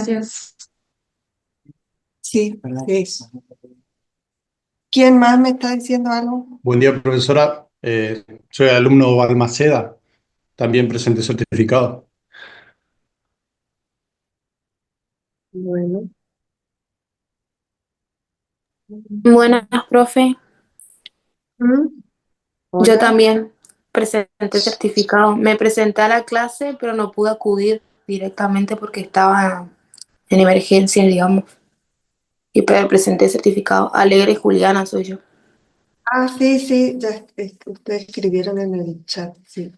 Gracias. Sí, sí. ¿Quién más me está diciendo algo? Buen día, profesora. Soy alumno Balmaceda. También presenté certificado. Bueno. Buenas, profe. ¿Mm? Yo Hola. también presenté certificado. Me presenté a la clase, pero no pude acudir directamente porque estaba en emergencia, digamos. Y pero presenté certificado. Alegre Juliana soy yo. Ah, sí, sí, ya ustedes escribieron en el chat, sí.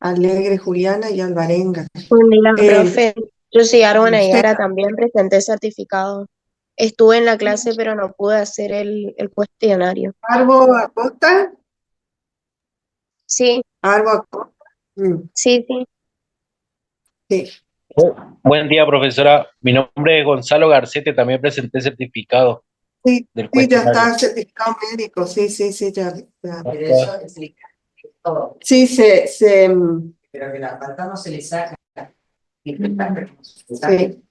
Alegre, Juliana y Alvarenga. Buen día, Eh, profe. Yo soy Arona y usted, Yara, también presenté certificado. Estuve en la clase, pero no pude hacer el cuestionario. Arbo Acosta, Sí, Arbo Acosta. Mm, sí, sí. sí, Buen día, profesora. Mi nombre es Gonzalo Garcete, también presenté certificado sí, del sí, ya cuestionario. está certificado médico, sí, sí, sí, ya. Pero eso explica todo. Sí, Pero que la pata no se le saca. sí.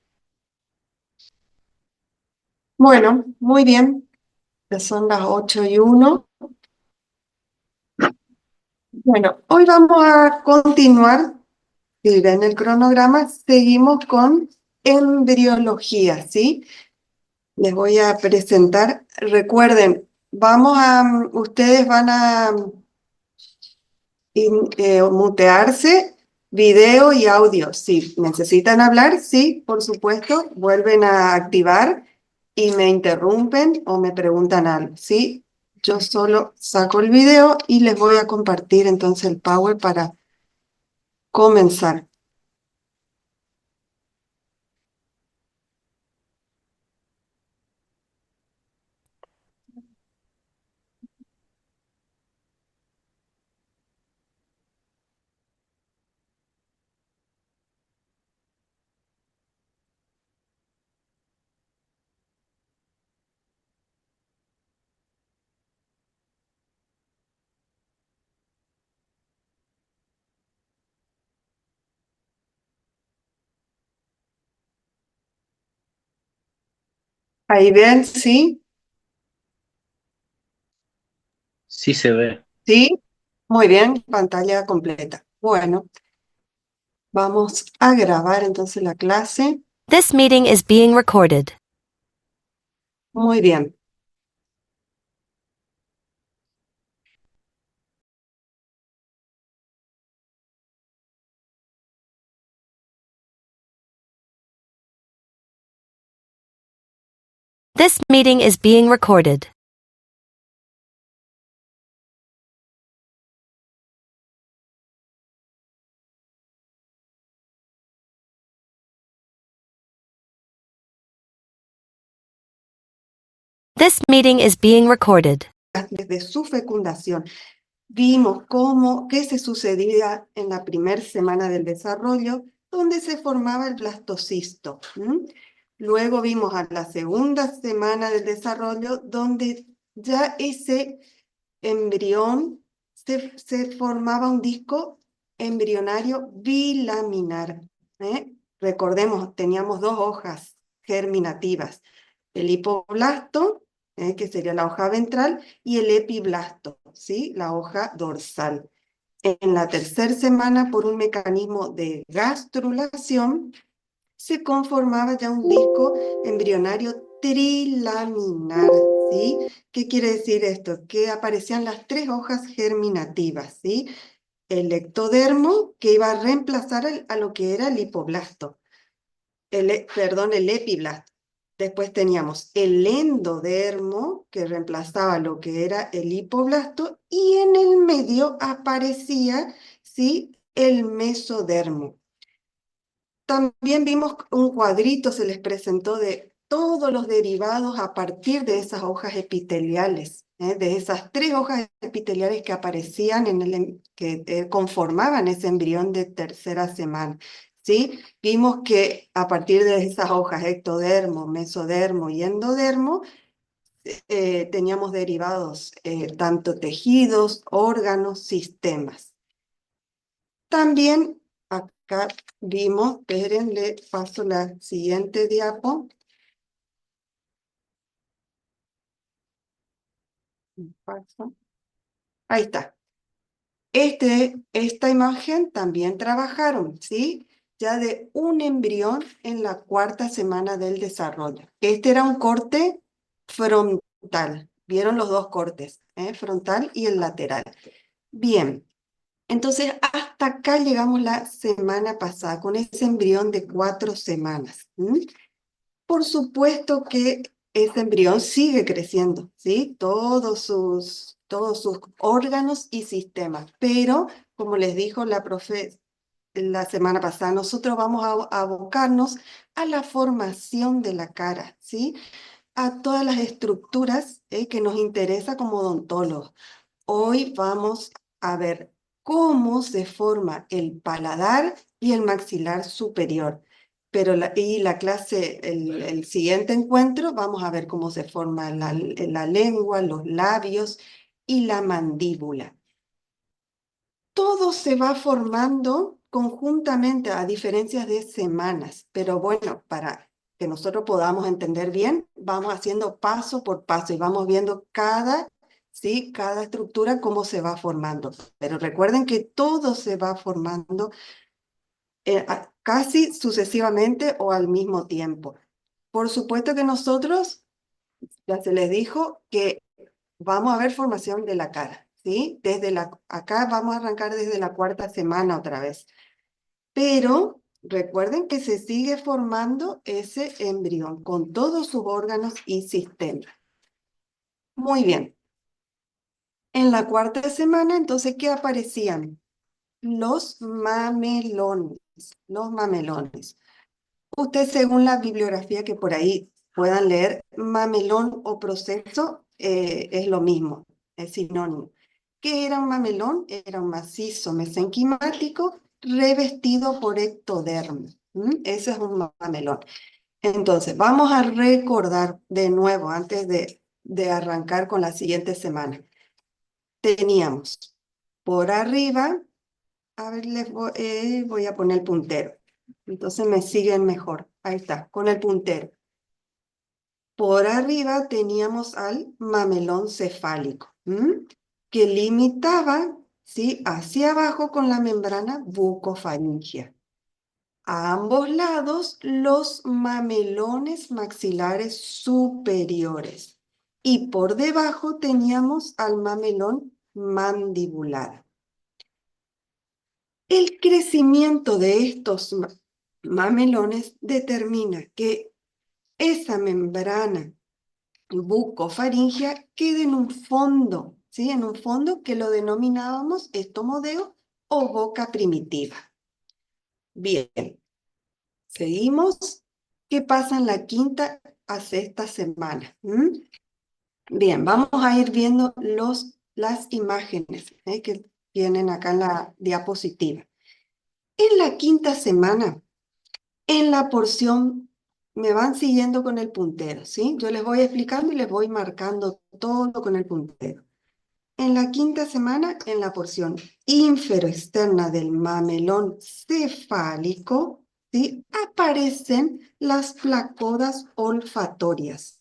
Bueno, muy bien, ya son las 8:01. Bueno, hoy vamos a continuar. Si ven el cronograma, seguimos con embriología, ¿sí? Les voy a presentar. Recuerden, ustedes van a mutearse video y audio. Si necesitan hablar, sí, por supuesto, vuelven a activar y me interrumpen o me preguntan algo, ¿sí? Yo solo saco el video y les voy a compartir entonces el Power para comenzar. Ahí ven, ¿sí? Sí se ve. Sí, muy bien, pantalla completa. Bueno, vamos a grabar entonces la clase. This meeting is being recorded. Muy bien. This meeting is being recorded. This meeting is being recorded. Desde su fecundación, vimos qué se sucedía en la primera semana del desarrollo, donde se formaba el blastocisto. Luego vimos a la segunda semana del desarrollo, donde ya ese embrión se formaba un disco embrionario bilaminar. Recordemos, teníamos dos hojas germinativas, el hipoblasto, que sería la hoja ventral, y el epiblasto, ¿sí? La hoja dorsal. En la tercera semana, por un mecanismo de gastrulación, se conformaba ya un disco embrionario trilaminar, ¿sí? ¿Qué quiere decir esto? Que aparecían las tres hojas germinativas, ¿sí? El ectodermo, que iba a reemplazar a lo que era el hipoblasto, el epiblasto. Después teníamos el endodermo, que reemplazaba lo que era el hipoblasto, y en el medio aparecía, ¿sí?, el mesodermo. También vimos un cuadrito, se les presentó de todos los derivados a partir de esas hojas epiteliales, de esas tres hojas epiteliales que aparecían que conformaban ese embrión de tercera semana. ¿Sí? Vimos que a partir de esas hojas, ectodermo, mesodermo y endodermo, teníamos derivados tanto tejidos, órganos, sistemas. También acá vimos, esperen, le paso la siguiente diapo. Paso. Ahí está. Esta imagen también trabajaron, ¿sí? Ya de un embrión en la cuarta semana del desarrollo. Este era un corte frontal. ¿Vieron los dos cortes? Frontal y el lateral. Bien, entonces hasta acá llegamos la semana pasada con ese embrión de 4 semanas. Por supuesto que ese embrión sigue creciendo, ¿sí? Todos sus órganos y sistemas. Pero, como les dijo la profe la semana pasada, nosotros vamos a abocarnos a la formación de la cara, ¿sí? A todas las estructuras que nos interesa como odontólogos. Hoy vamos a ver cómo se forma el paladar y el maxilar superior. Pero la clase, el siguiente encuentro, vamos a ver cómo se forma la lengua, los labios y la mandíbula. Todo se va formando conjuntamente a diferencias de semanas, pero bueno, para que nosotros podamos entender bien, vamos haciendo paso por paso y vamos viendo ¿sí? Cada estructura cómo se va formando. Pero recuerden que todo se va formando casi sucesivamente o al mismo tiempo. Por supuesto que nosotros, ya se les dijo, que vamos a ver formación de la cara, ¿sí? Acá vamos a arrancar desde la cuarta semana otra vez. Pero recuerden que se sigue formando ese embrión con todos sus órganos y sistemas. Muy bien. En la cuarta semana, entonces, ¿qué aparecían? Los mamelones. Los mamelones. Usted, según la bibliografía que por ahí puedan leer, mamelón o proceso es lo mismo, es sinónimo. ¿Qué era un mamelón? Era un macizo mesenquimático revestido por ectodermo. Ese es un mamelón. Entonces, vamos a recordar de nuevo, antes de arrancar con la siguiente semana. Teníamos por arriba, a ver, voy a poner el puntero. Entonces me siguen mejor. Ahí está, con el puntero. Por arriba teníamos al mamelón cefálico, que limitaba, ¿sí? Hacia abajo con la membrana bucofaringea. A ambos lados, los mamelones maxilares superiores. Y por debajo teníamos al mamelón mandibular. El crecimiento de estos mamelones determina que esa membrana bucofaringea quede en un fondo, ¿sí? En un fondo que lo denominábamos estomodeo o boca primitiva. Bien, seguimos. ¿Qué pasa en la quinta a sexta semana? Bien, vamos a ir viendo las imágenes que tienen acá en la diapositiva. En la quinta semana, en la porción, me van siguiendo con el puntero, ¿sí? Yo les voy explicando y les voy marcando todo con el puntero. En la quinta semana, en la porción inferoexterna del mamelón cefálico, ¿sí? Aparecen las placodas olfatorias.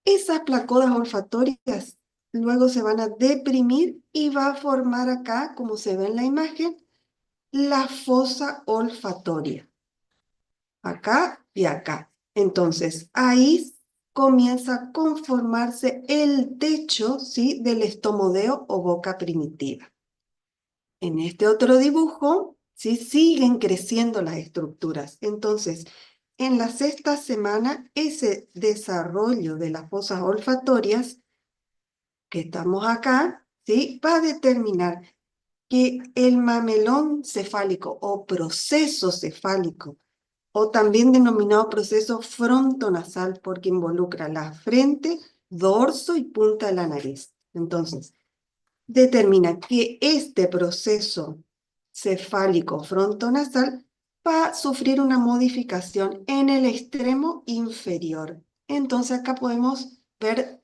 Esas placodas olfatorias luego se van a deprimir y va a formar acá, como se ve en la imagen, la fosa olfatoria. Acá y acá. Entonces, ahí comienza a conformarse el techo, ¿sí? Del estomodeo o boca primitiva. En este otro dibujo, ¿sí? Siguen creciendo las estructuras. Entonces, en la sexta semana, ese desarrollo de las fosas olfatorias, que estamos acá, ¿sí? Va a determinar que el mamelón cefálico o proceso cefálico, o también denominado proceso frontonasal, porque involucra la frente, dorso y punta de la nariz. Entonces, determina que este proceso cefálico frontonasal va a sufrir una modificación en el extremo inferior. Entonces, acá podemos ver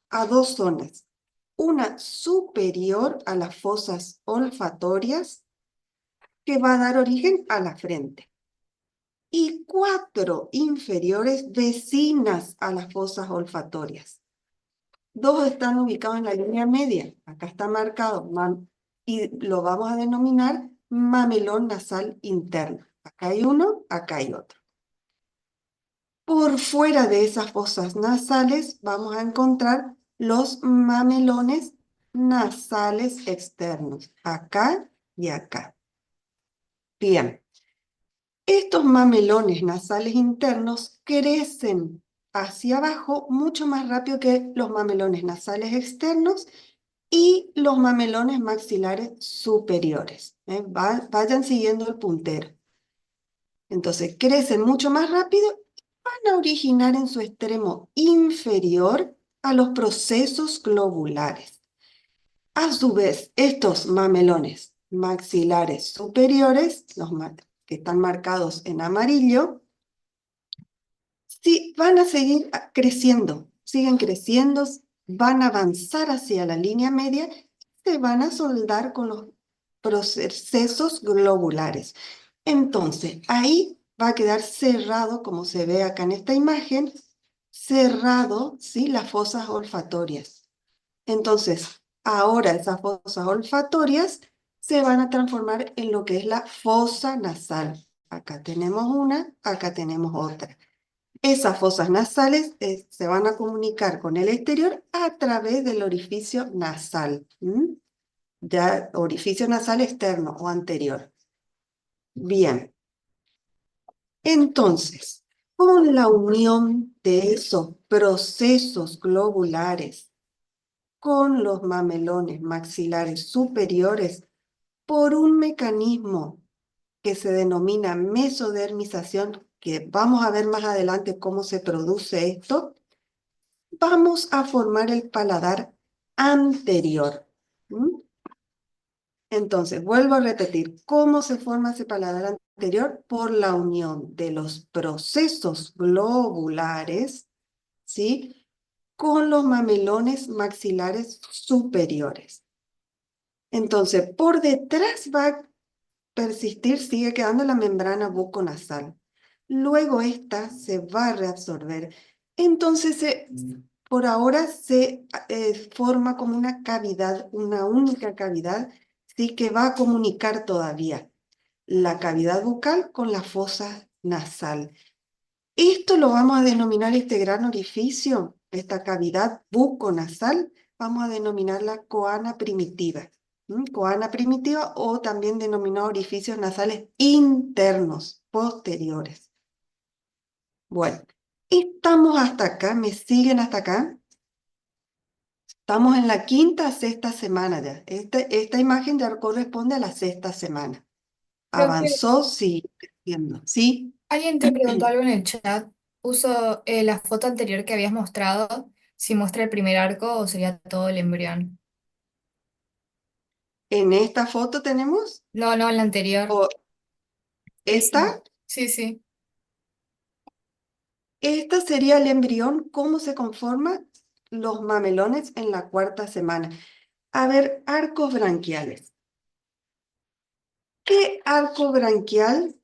a dos zonas. Una superior a las fosas olfatorias que va a dar origen a la frente. Y 4 inferiores vecinas a las fosas olfatorias. 2 están ubicados en la línea media. Acá está marcado y lo vamos a denominar mamelón nasal interno. Acá hay uno, acá hay otro. Por fuera de esas fosas nasales vamos a encontrar los mamelones nasales externos, acá y acá. Bien, estos mamelones nasales internos crecen hacia abajo mucho más rápido que los mamelones nasales externos y los mamelones maxilares superiores. Vayan siguiendo el puntero. Entonces, crecen mucho más rápido y van a originar en su extremo inferior a los procesos globulares. A su vez, estos mamelones maxilares superiores, que están marcados en amarillo, sí, van a seguir creciendo, siguen creciendo, van a avanzar hacia la línea media y se van a soldar con los procesos globulares. Entonces, ahí va a quedar cerrado, como se ve acá en esta imagen, cerrado, ¿sí? Las fosas olfatorias. Entonces, ahora esas fosas olfatorias se van a transformar en lo que es la fosa nasal. Acá tenemos una, acá tenemos otra. Esas fosas nasales se van a comunicar con el exterior a través del orificio nasal. Ya, orificio nasal externo o anterior. Bien, entonces, con la unión de esos procesos globulares con los mamelones maxilares superiores por un mecanismo que se denomina mesodermización, que vamos a ver más adelante cómo se produce esto, vamos a formar el paladar anterior. Entonces, vuelvo a repetir, ¿cómo se forma ese paladar anterior? Por la unión de los procesos globulares, ¿sí? Con los mamelones maxilares superiores. Entonces, por detrás va a persistir, sigue quedando la membrana buconasal. Luego esta se va a reabsorber. Entonces, por ahora se forma como una cavidad, una única cavidad, ¿sí? Que va a comunicar todavía la cavidad bucal con la fosa nasal. Esto lo vamos a denominar, este gran orificio, esta cavidad buconasal, vamos a denominarla coana primitiva. Coana primitiva o también denominado orificios nasales internos, posteriores. Bueno, estamos hasta acá, ¿me siguen hasta acá? Estamos en la quinta, sexta semana ya. Esta imagen ya corresponde a la sexta semana. Profe, Avanzó, sí, creciendo. ¿Sí? alguien te preguntó algo en el chat. Uso la foto anterior que habías mostrado, si muestra el primer arco o sería todo el embrión. En esta foto tenemos, No, no, en la anterior. o Esa. esta, Sí, sí. esta sería el embrión, cómo se conforman los mamelones en la cuarta semana. A ver, arcos branquiales. ¿Qué arco branquial?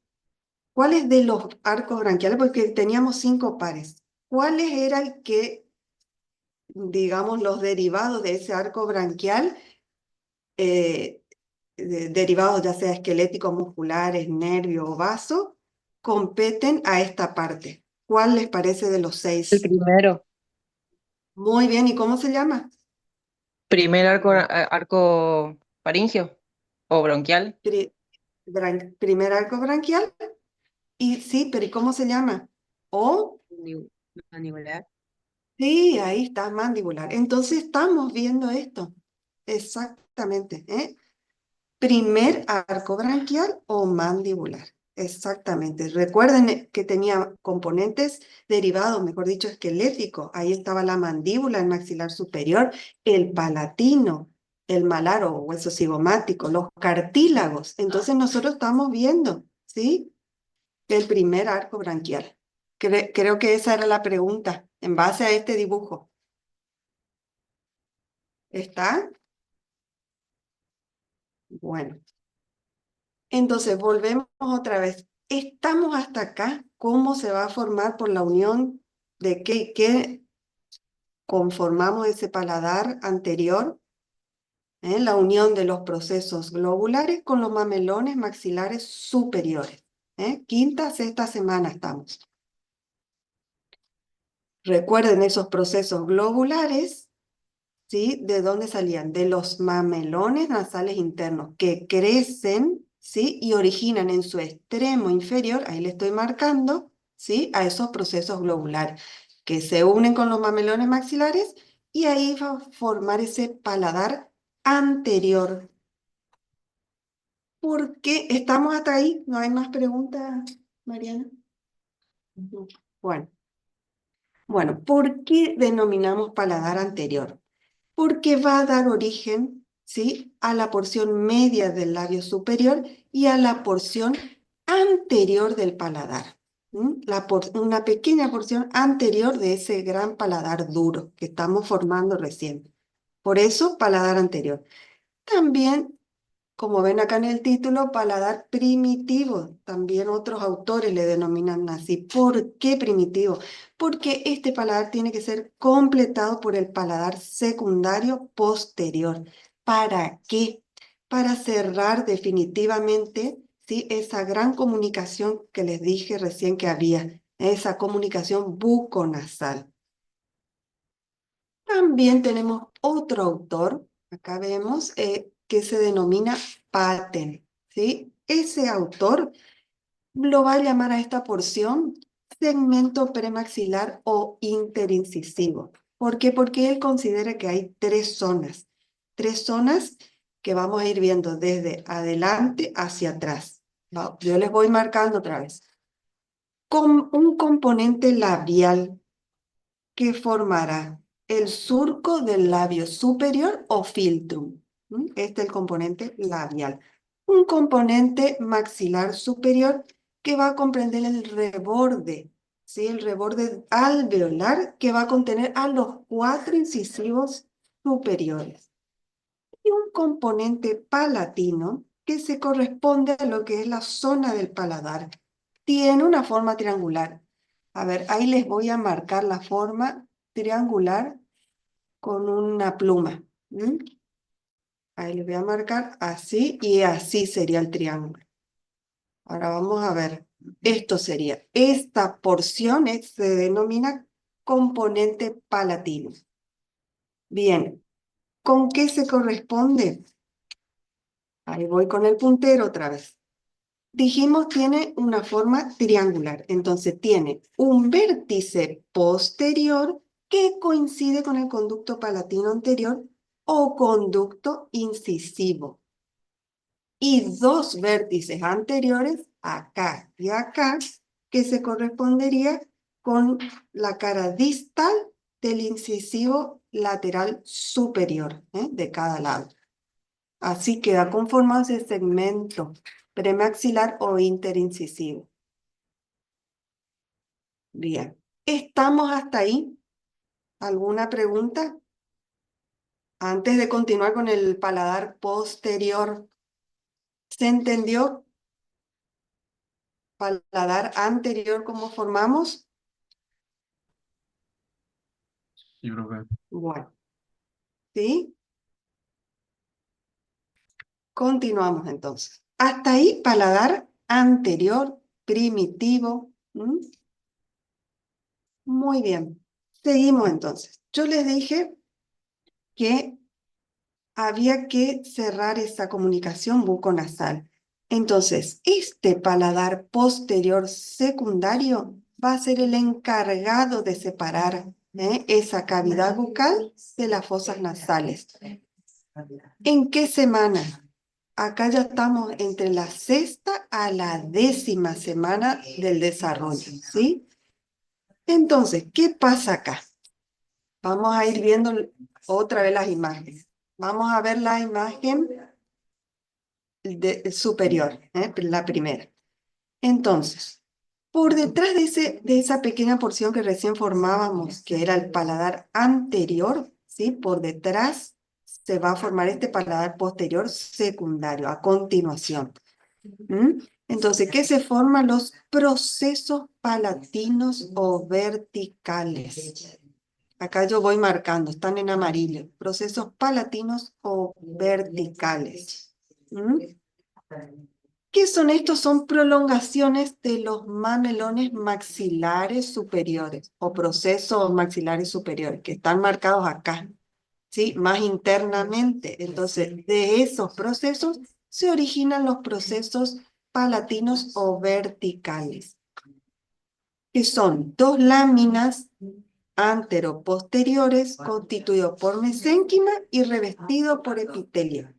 ¿Cuáles de los arcos branquiales? Porque teníamos 5 pares. ¿Cuáles eran que, digamos, los derivados de ese arco branquial, eh, derivados ya sea esqueléticos, musculares, nervio o vaso, competen a esta parte? ¿Cuál les parece de los El 6? primero, Muy bien, ¿y cómo se llama? primer arco faríngeo o bronquial, Primer arco branquial. Y sí, pero ¿y cómo se llama? O, mandibular. sí, ahí está, mandibular. Entonces estamos viendo esto. Exactamente, ¿eh? Primer arco branquial o mandibular. Exactamente. Recuerden que tenía componentes derivados, mejor dicho, esqueléticos. Ahí estaba la mandíbula, el maxilar superior, el palatino, el malar o hueso cigomático, los cartílagos. Entonces nosotros estamos viendo, ¿sí? El primer arco branquial. Creo que esa era la pregunta en base a este dibujo. ¿Está? Bueno. Entonces, volvemos otra vez. Estamos hasta acá. ¿Cómo se va a formar por la unión de qué conformamos ese paladar anterior? La unión de los procesos globulares con los mamelones maxilares superiores. Quinta, sexta semana estamos. Recuerden esos procesos globulares, ¿sí? ¿De dónde salían? De los mamelones nasales internos que crecen, ¿sí? Y originan en su extremo inferior, ahí le estoy marcando, ¿sí? A esos procesos globulares que se unen con los mamelones maxilares y ahí va a formar ese paladar anterior. ¿Por qué estamos hasta ahí? ¿No hay más preguntas, Mariana? Ujú. Bueno, ¿por qué denominamos paladar anterior? Porque va a dar origen, ¿sí? A la porción media del labio superior y a la porción anterior del paladar. Una pequeña porción anterior de ese gran paladar duro que estamos formando recién. Por eso, paladar anterior. También, como ven acá en el título, paladar primitivo. También otros autores le denominan así. ¿Por qué primitivo? Porque este paladar tiene que ser completado por el paladar secundario posterior. ¿Para qué? Para cerrar definitivamente, ¿sí? Esa gran comunicación que les dije recién que había, esa comunicación buconasal. También tenemos otro autor, acá vemos, que se denomina Patten, ¿sí? Ese autor lo va a llamar a esta porción segmento premaxilar o interincisivo. ¿Por qué? Porque él considera que hay tres zonas que vamos a ir viendo desde adelante hacia atrás. Yo les voy marcando otra vez. Con un componente labial que formará el surco del labio superior o filtrum. Este es el componente labial. Un componente maxilar superior que va a comprender el reborde, ¿sí? El reborde alveolar que va a contener a los 4 incisivos superiores. Y un componente palatino que se corresponde a lo que es la zona del paladar. Tiene una forma triangular. A ver, ahí les voy a marcar la forma triangular con una pluma. Ahí les voy a marcar así y así sería el triángulo. Ahora vamos a ver. Esto sería, esta porción se denomina componente palatino. Bien, ¿con qué se corresponde? Ahí voy con el puntero otra vez. Dijimos tiene una forma triangular, entonces tiene un vértice posterior que coincide con el conducto palatino anterior o conducto incisivo. Y dos vértices anteriores, acá y acá, que se correspondería con la cara distal del incisivo lateral superior, de cada lado. Así queda conformado ese segmento premaxilar o interincisivo. Bien, ¿estamos hasta ahí? ¿Alguna pregunta? Antes de continuar con el paladar posterior, ¿se entendió paladar anterior cómo formamos? Yo creo que Bueno, ¿sí? Continuamos entonces. Hasta ahí paladar anterior, primitivo. Muy bien. Seguimos entonces. Yo les dije que había que cerrar esa comunicación buconasal. Entonces, este paladar posterior secundario va a ser el encargado de separar esa cavidad bucal de las fosas nasales. ¿En qué semana? Acá ya estamos entre la 6ª a la 10ª semana del desarrollo, ¿sí? Entonces, ¿qué pasa acá? Vamos a ir viendo otra vez las imágenes. Vamos a ver la imagen superior, la primera. Entonces, por detrás de esa pequeña porción que recién formábamos, que era el paladar anterior, ¿sí? Por detrás se va a formar este paladar posterior secundario, a continuación. ¿Mm? Entonces, ¿qué se forman? Los procesos palatinos o verticales. Acá yo voy marcando, están en amarillo. Procesos palatinos o verticales. ¿Mm? ¿Qué son estos? Son prolongaciones de los mamelones maxilares superiores o procesos maxilares superiores que están marcados acá, ¿sí? Más internamente. Entonces, de esos procesos se originan los procesos palatinos o verticales, que son dos láminas antero-posteriores constituidos por mesénquima y revestido por epitelio.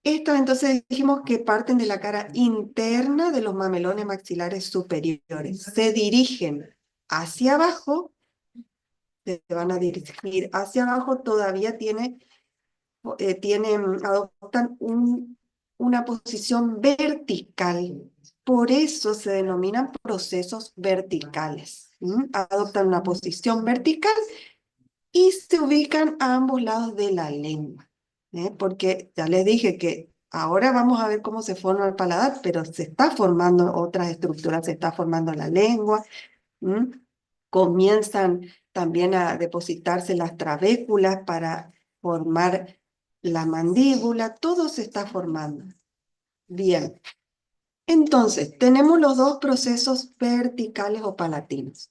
Estos entonces dijimos que parten de la cara interna de los mamelones maxilares superiores. Se dirigen hacia abajo, se van a dirigir hacia abajo, todavía adoptan una posición vertical. Por eso se denominan procesos verticales. Adoptan una posición vertical y se ubican a ambos lados de la lengua. Porque ya les dije que ahora vamos a ver cómo se forma el paladar, pero se está formando otras estructuras, se está formando la lengua, comienzan también a depositarse las trabéculas para formar la mandíbula, todo se está formando. Bien, entonces tenemos los dos procesos verticales o palatinos.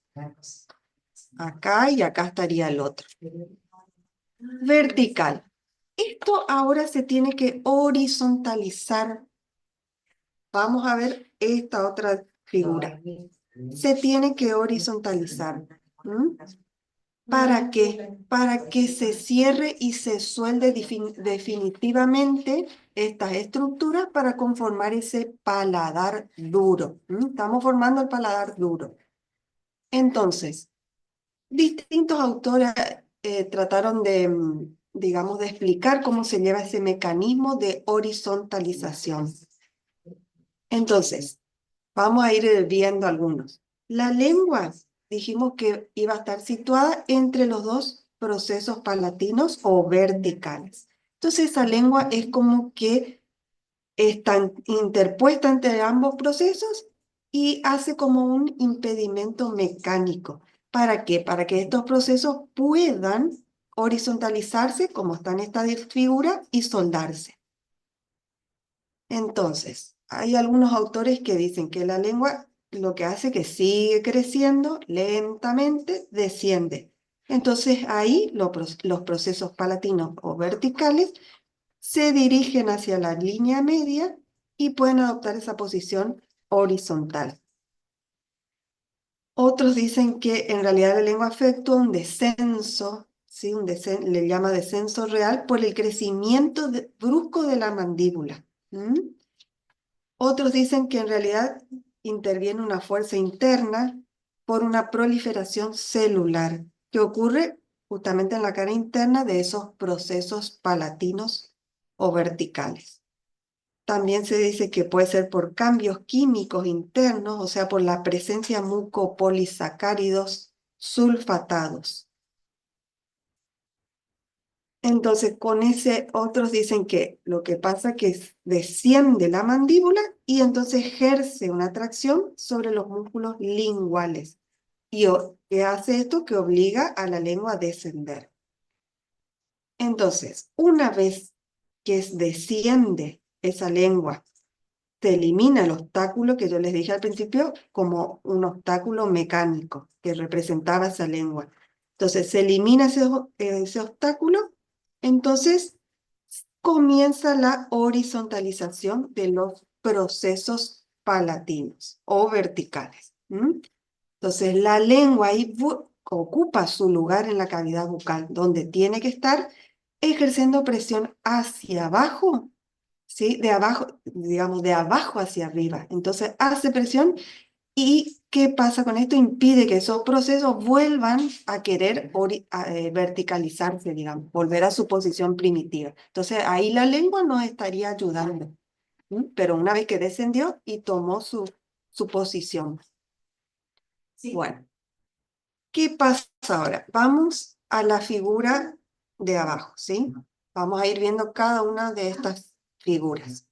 Acá y acá estaría el otro. Vertical. Esto ahora se tiene que horizontalizar. Vamos a ver esta otra figura. Se tiene que horizontalizar. ¿Para qué? Para que se cierre y se suelde definitivamente estas estructuras para conformar ese paladar duro. Estamos formando el paladar duro. Entonces, distintos autores trataron de, digamos, de explicar cómo se lleva ese mecanismo de horizontalización. Entonces, vamos a ir viendo algunos. La lengua, dijimos que iba a estar situada entre los dos procesos palatinos o verticales. Entonces, esa lengua es como que está interpuesta entre ambos procesos y hace como un impedimento mecánico. ¿Para qué? Para que estos procesos puedan horizontalizarse, como está en esta figura, y soldarse. Entonces, hay algunos autores que dicen que la lengua lo que hace es que sigue creciendo lentamente, desciende. Entonces, ahí los procesos palatinos o verticales se dirigen hacia la línea media y pueden adoptar esa posición horizontal. Otros dicen que en realidad la lengua efectúa un descenso, ¿sí? Le llama descenso real por el crecimiento brusco de la mandíbula. Otros dicen que en realidad interviene una fuerza interna por una proliferación celular que ocurre justamente en la cara interna de esos procesos palatinos o verticales. También se dice que puede ser por cambios químicos internos, o sea, por la presencia mucopolisacáridos sulfatados. Entonces, con ese, otros dicen que lo que pasa es que desciende la mandíbula y entonces ejerce una tracción sobre los músculos linguales. Y ¿qué hace esto? Que obliga a la lengua a descender. Entonces, una vez que desciende esa lengua, se elimina el obstáculo que yo les dije al principio como un obstáculo mecánico que representaba esa lengua. Entonces se elimina ese obstáculo, entonces comienza la horizontalización de los procesos palatinos o verticales. Entonces la lengua ahí ocupa su lugar en la cavidad bucal, donde tiene que estar ejerciendo presión hacia abajo, ¿sí? De abajo, digamos, de abajo hacia arriba. Entonces hace presión y ¿qué pasa con esto? Impide que esos procesos vuelvan a querer verticalizarse, digamos, volver a su posición primitiva. Entonces ahí la lengua nos estaría ayudando. Pero una vez que descendió y tomó su posición. Sí. Bueno, ¿qué pasa ahora? Vamos a la figura de abajo, ¿sí? Vamos a ir viendo cada una de estas figuras.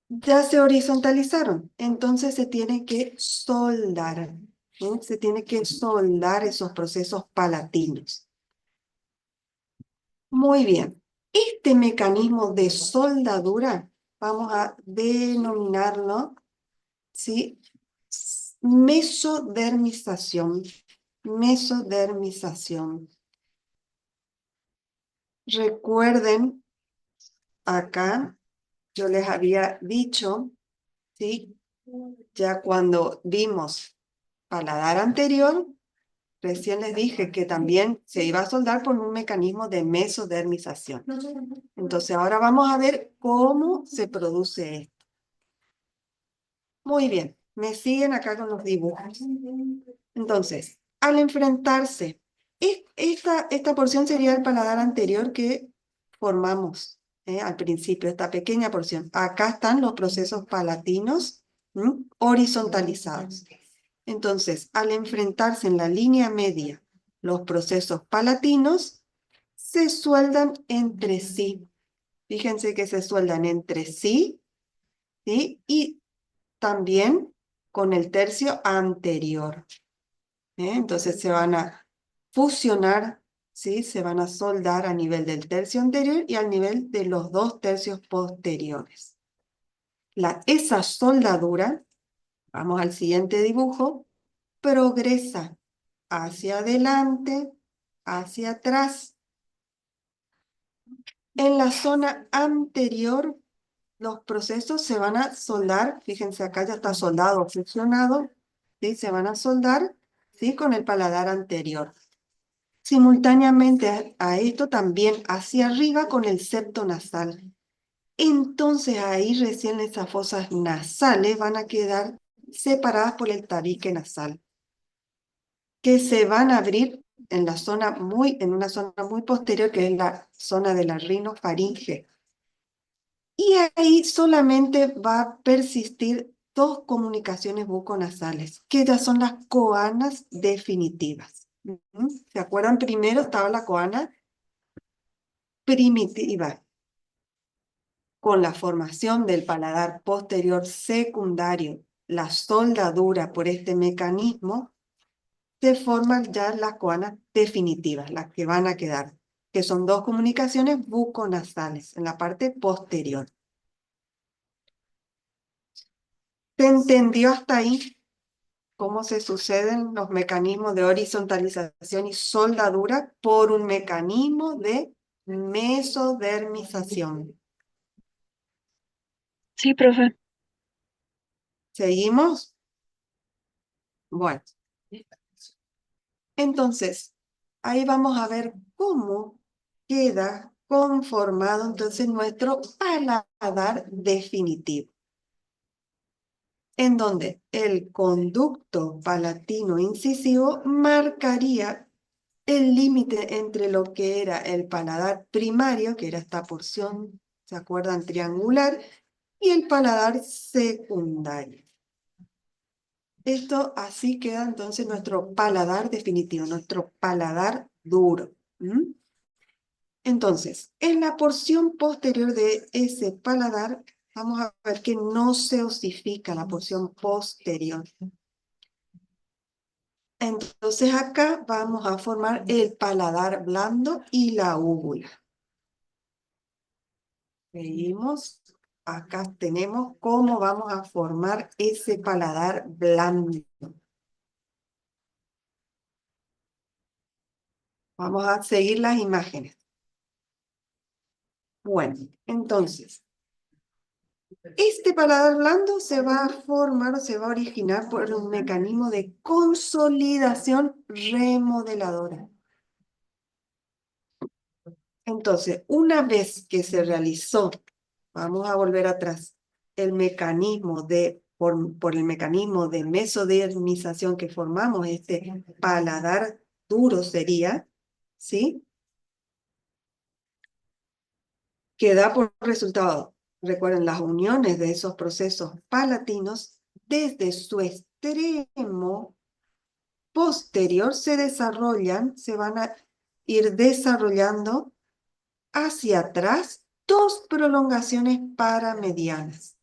ya se horizontalizaron, entonces se tiene que soldar, ¿sí? Se tiene que soldar esos procesos palatinos. Muy bien. Este mecanismo de soldadura, vamos a denominarlo, ¿sí? Mesodermización. Mesodermización. Recuerden, acá yo les había dicho, ¿sí? Ya cuando vimos paladar anterior, recién les dije que también se iba a soldar por un mecanismo de mesodermización. Entonces ahora vamos a ver cómo se produce esto. Muy bien, me siguen acá con los dibujos. Entonces, al enfrentarse, esta porción sería el paladar anterior que formamos al principio, esta pequeña porción. Acá están los procesos palatinos horizontalizados. Entonces, al enfrentarse en la línea media los procesos palatinos, se sueldan entre sí. Fíjense que se sueldan entre sí, ¿sí? Y también con el tercio anterior. Entonces se van a fusionar, ¿sí? Se van a soldar a nivel del tercio anterior y al nivel de los dos tercios posteriores. Esa soldadura, vamos al siguiente dibujo, progresa hacia adelante, hacia atrás. En la zona anterior, los procesos se van a soldar, fíjense acá ya está soldado o fusionado, ¿sí? Se van a soldar, ¿sí? Con el paladar anterior. Simultáneamente a esto también hacia arriba con el septo nasal. Entonces ahí recién esas fosas nasales van a quedar separadas por el tabique nasal, que se van a abrir en una zona muy posterior, que es la zona de la rinofaringe. Y ahí solamente va a persistir dos comunicaciones buconasales, que ya son las coanas definitivas. ¿Se acuerdan? Primero estaba la coana primitiva, con la formación del paladar posterior secundario, la soldadura por este mecanismo, se forman ya las coanas definitivas, las que van a quedar, que son dos comunicaciones buconasales en la parte posterior. ¿Se entendió hasta ahí cómo se suceden los mecanismos de horizontalización y soldadura por un mecanismo de mesodermización? Sí, profe. ¿Seguimos? Bueno, entonces, ahí vamos a ver cómo queda conformado entonces nuestro paladar definitivo, en donde el conducto palatino incisivo marcaría el límite entre lo que era el paladar primario, que era esta porción, ¿se acuerdan? Triangular, y el paladar secundario. Esto así queda entonces nuestro paladar definitivo, nuestro paladar duro. Entonces, en la porción posterior de ese paladar, vamos a ver que no se osifica la porción posterior. Entonces acá vamos a formar el paladar blando y la úvula. Seguimos. Acá tenemos cómo vamos a formar ese paladar blando. Vamos a seguir las imágenes. Bueno, entonces, este paladar blando se va a formar o se va a originar por un mecanismo de consolidación remodeladora. Entonces, una vez que se realizó, vamos a volver atrás, el mecanismo por el mecanismo de mesodermización que formamos, este paladar duro sería, ¿sí? Que da por resultado, recuerden, las uniones de esos procesos palatinos desde su extremo posterior se desarrollan, se van a ir desarrollando hacia atrás dos prolongaciones paramedianas.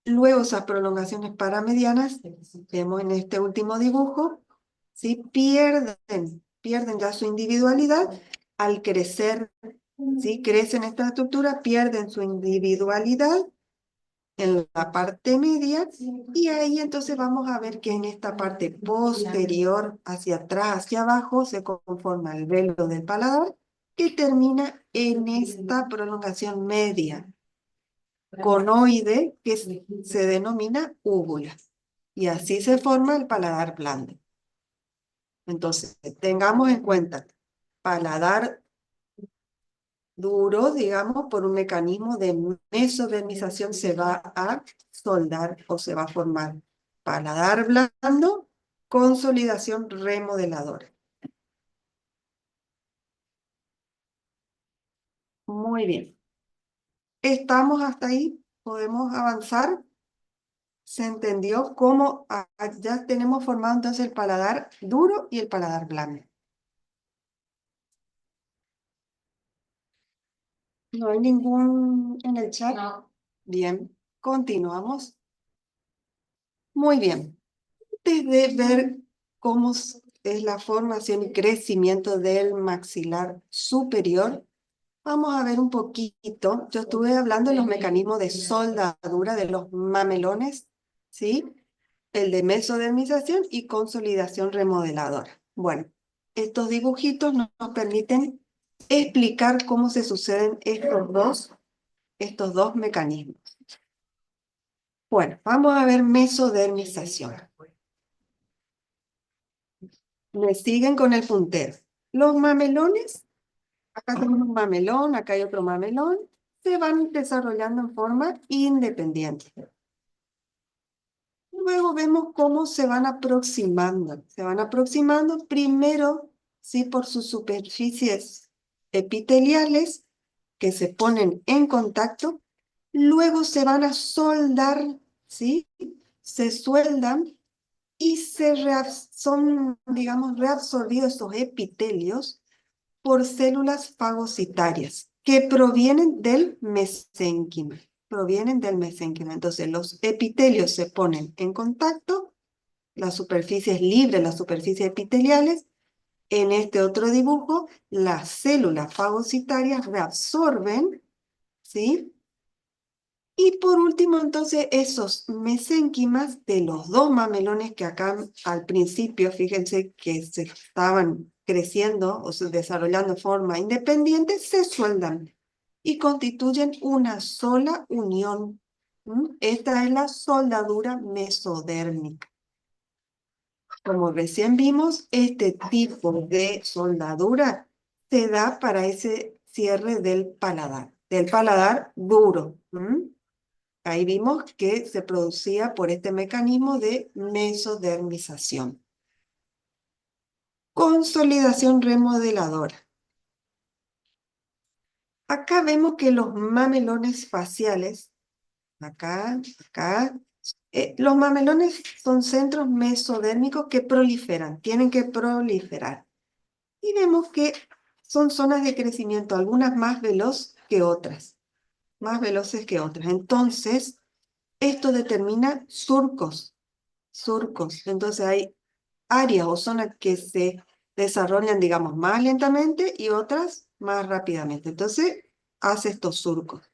Luego esas prolongaciones paramedianas, vemos en este último dibujo, ¿sí? Pierden ya su individualidad al crecer, ¿sí? Crecen esta estructura, pierden su individualidad en la parte media y ahí entonces vamos a ver que en esta parte posterior, hacia atrás, hacia abajo, se conforma el velo del paladar que termina en esta prolongación media conoide que se denomina úvula. Y así se forma el paladar blando. Entonces, tengamos en cuenta, paladar duro, digamos, por un mecanismo de mesodermización se va a soldar o se va a formar. Paladar blando, consolidación remodeladora. Muy bien. ¿Estamos hasta ahí? ¿Podemos avanzar? ¿Se entendió cómo ya tenemos formado entonces el paladar duro y el paladar blando? ¿No hay ningún en el chat? No. Bien, continuamos. Muy bien. Antes de ver cómo es la formación y crecimiento del maxilar superior, vamos a ver un poquito. Yo estuve hablando de los mecanismos de soldadura de los mamelones, ¿sí? El de mesodermización y consolidación remodeladora. Bueno, estos dibujitos nos permiten explicar cómo se suceden estos dos mecanismos. Bueno, vamos a ver mesodermización. Me siguen con el puntero. Los mamelones, acá tenemos un mamelón, acá hay otro mamelón, se van desarrollando en forma independiente. Luego vemos cómo se van aproximando. Se van aproximando primero, sí, por sus superficies epiteliales que se ponen en contacto. Luego se van a soldar, ¿sí? Se sueldan y son, digamos, reabsorbidos esos epitelios por células fagocitarias que provienen del mesénquima. Entonces, los epitelios se ponen en contacto, las superficies libres, las superficies epiteliales. En este otro dibujo, las células fagocitarias reabsorben, ¿sí? Y por último, entonces, esos mesénquimas de los dos mamelones que acá al principio, fíjense que se estaban creciendo o se desarrollando de forma independiente, se sueldan y constituyen una sola unión. Esta es la soldadura mesodérmica. Como recién vimos, este tipo de soldadura se da para ese cierre del paladar duro. Ahí vimos que se producía por este mecanismo de mesodermización. Consolidación remodeladora. Acá vemos que los mamelones faciales, acá, los mamelones son centros mesodérmicos que proliferan, tienen que proliferar. Y vemos que son zonas de crecimiento, algunas más veloces que otras. Entonces, esto determina surcos. Entonces hay áreas o zonas que se desarrollan, digamos, más lentamente y otras más rápidamente. Entonces, hace estos surcos.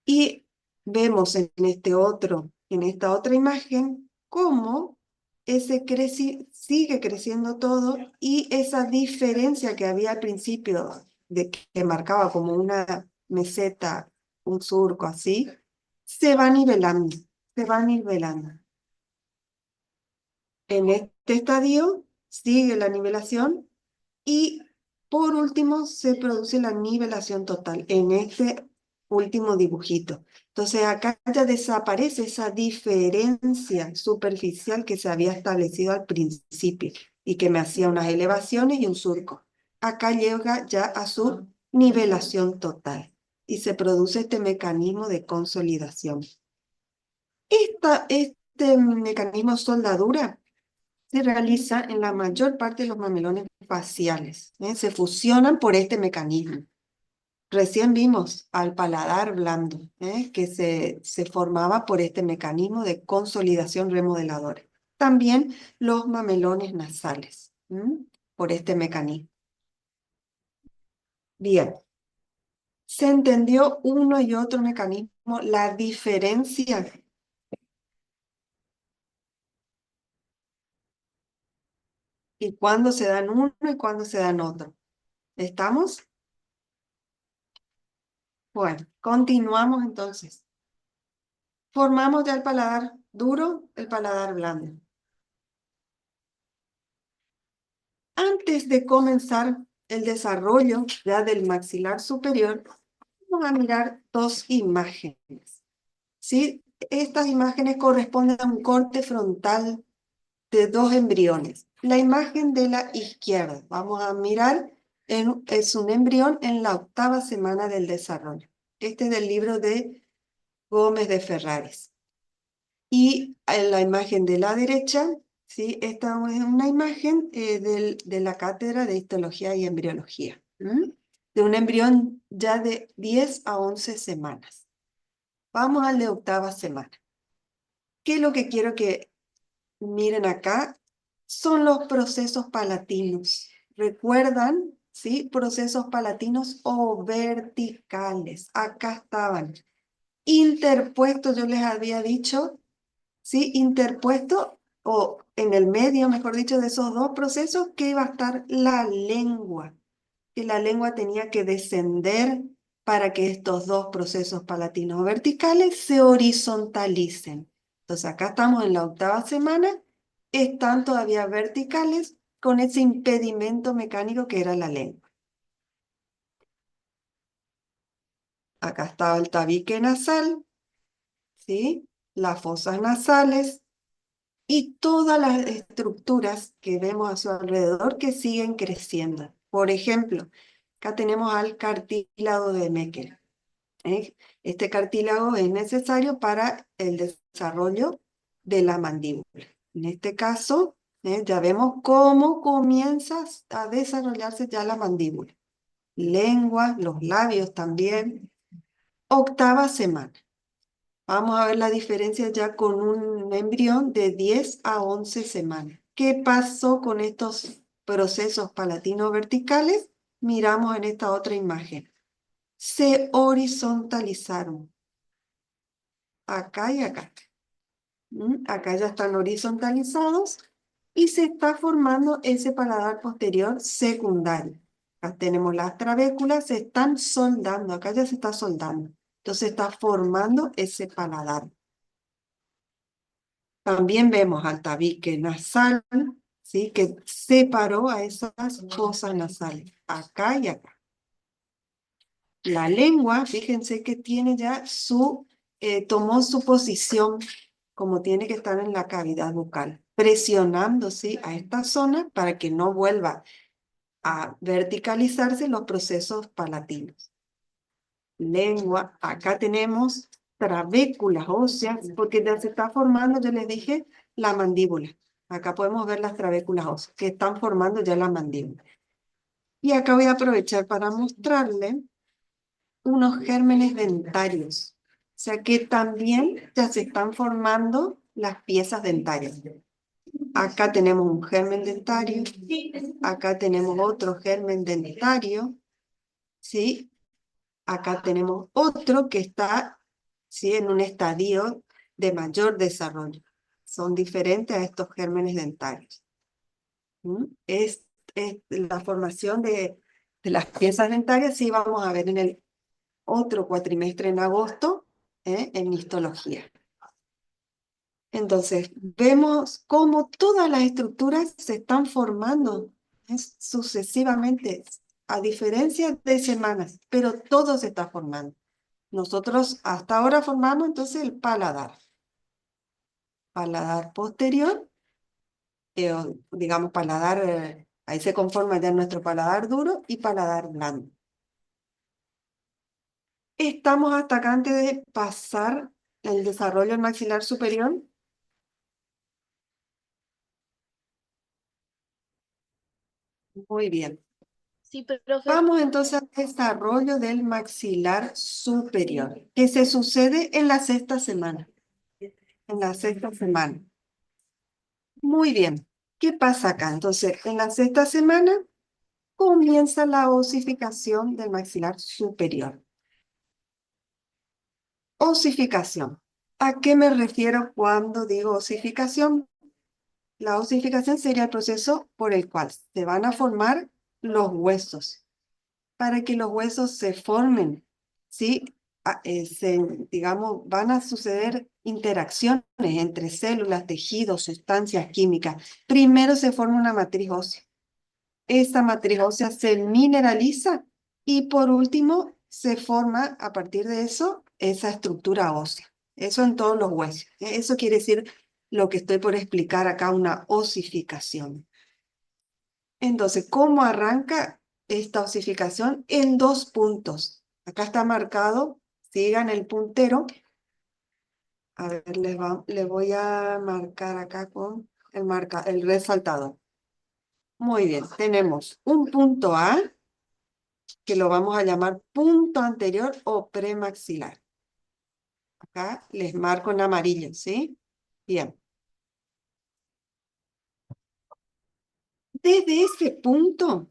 Y vemos en esta otra imagen cómo sigue creciendo todo y esa diferencia que había al principio que marcaba como una meseta, un surco así, se va nivelando. En este estadio sigue la nivelación y por último se produce la nivelación total en este último dibujito. Entonces acá ya desaparece esa diferencia superficial que se había establecido al principio y que me hacía unas elevaciones y un surco. Acá llega ya a su nivelación total y se produce este mecanismo de consolidación. Este mecanismo de soldadura se realiza en la mayor parte de los mamelones faciales. Se fusionan por este mecanismo. Recién vimos al paladar blando, que se formaba por este mecanismo de consolidación remodeladora. También los mamelones nasales, por este mecanismo. Bien, ¿se entendió uno y otro mecanismo? La diferencia. Y cuándo se dan uno y cuándo se dan otro. ¿Estamos? Bueno, continuamos entonces. Formamos ya el paladar duro, el paladar blando. Antes de comenzar el desarrollo ya del maxilar superior, vamos a mirar dos imágenes. ¿Sí? Estas imágenes corresponden a un corte frontal de dos embriones. La imagen de la izquierda, vamos a mirar, es un embrión en la 8ª semana del desarrollo. Este es del libro de Gómez de Ferraris. Y en la imagen de la derecha, ¿sí? Esta es una imagen de la cátedra de histología y embriología, de un embrión ya de 10 a 11 semanas. Vamos al de 8ª semana. ¿Qué es lo que quiero que miren acá? Son los procesos palatinos. ¿Recuerdan? ¿Sí? Procesos palatinos o verticales. Acá estaban. Interpuestos, yo les había dicho, ¿sí? Interpuesto o en el medio, mejor dicho, de esos dos procesos, que iba a estar la lengua. Que la lengua tenía que descender para que estos dos procesos palatinos verticales se horizontalicen. Entonces acá estamos en la 8ª semana, están todavía verticales con ese impedimento mecánico que era la lengua. Acá estaba el tabique nasal, ¿sí? Las fosas nasales y todas las estructuras que vemos a su alrededor que siguen creciendo. Por ejemplo, acá tenemos al cartílago de Meckel. Este cartílago es necesario para el desarrollo de la mandíbula. En este caso, ya vemos cómo comienza a desarrollarse ya la mandíbula. Lengua, los labios también. 8ª semana. Vamos a ver la diferencia ya con un embrión de 10 a 11 semanas. ¿Qué pasó con estos procesos palatinos verticales? Miramos en esta otra imagen. Se horizontalizaron. Acá y acá. Acá ya están horizontalizados y se está formando ese paladar posterior secundario. Acá tenemos las trabéculas, se están soldando, acá ya se está soldando. Entonces está formando ese paladar. También vemos al tabique nasal, ¿sí? Que separó a esas fosas nasales, acá y acá. La lengua, fíjense que tiene ya tomó su posición como tiene que estar en la cavidad bucal, presionando, ¿sí? A esta zona para que no vuelva a verticalizarse los procesos palatinos. Lengua, acá tenemos trabéculas óseas, porque ya se está formando, yo les dije, la mandíbula. Acá podemos ver las trabéculas óseas, que están formando ya la mandíbula. Y acá voy a aprovechar para mostrarles unos gérmenes dentarios. O sea que también ya se están formando las piezas dentarias. Acá tenemos un germen dentario, acá tenemos otro germen dentario, ¿sí? Acá tenemos otro que está, ¿sí? En un estadio de mayor desarrollo. Son diferentes a estos gérmenes dentarios. Es la formación de las piezas dentarias, sí vamos a ver en el otro cuatrimestre en agosto, en histología. Entonces, vemos cómo todas las estructuras se están formando sucesivamente, a diferencia de semanas, pero todo se está formando. Nosotros hasta ahora formamos entonces el paladar. Paladar posterior, digamos paladar, ahí se conforma ya nuestro paladar duro y paladar blando. Estamos hasta acá antes de pasar el desarrollo del maxilar superior. Muy bien. Sí, profe. Vamos entonces al desarrollo del maxilar superior, que se sucede en la sexta semana. En la sexta semana. Muy bien. ¿Qué pasa acá? Entonces, en la sexta semana comienza la osificación del maxilar superior. Osificación. ¿A qué me refiero cuando digo osificación? La osificación sería el proceso por el cual se van a formar los huesos. Para que los huesos se formen, ¿sí? Digamos, van a suceder interacciones entre células, tejidos, sustancias químicas. Primero se forma una matriz ósea. Esta matriz ósea se mineraliza y por último se forma a partir de eso esa estructura ósea. Eso en todos los huesos. Eso quiere decir lo que estoy por explicar acá, una osificación. Entonces, ¿cómo arranca esta osificación? En 2 puntos. Acá está marcado, sigan el puntero. A ver, les voy a marcar acá con el resaltador. Muy bien, tenemos un punto A, que lo vamos a llamar punto anterior o premaxilar. Acá les marco en amarillo, ¿sí? Bien. Desde ese punto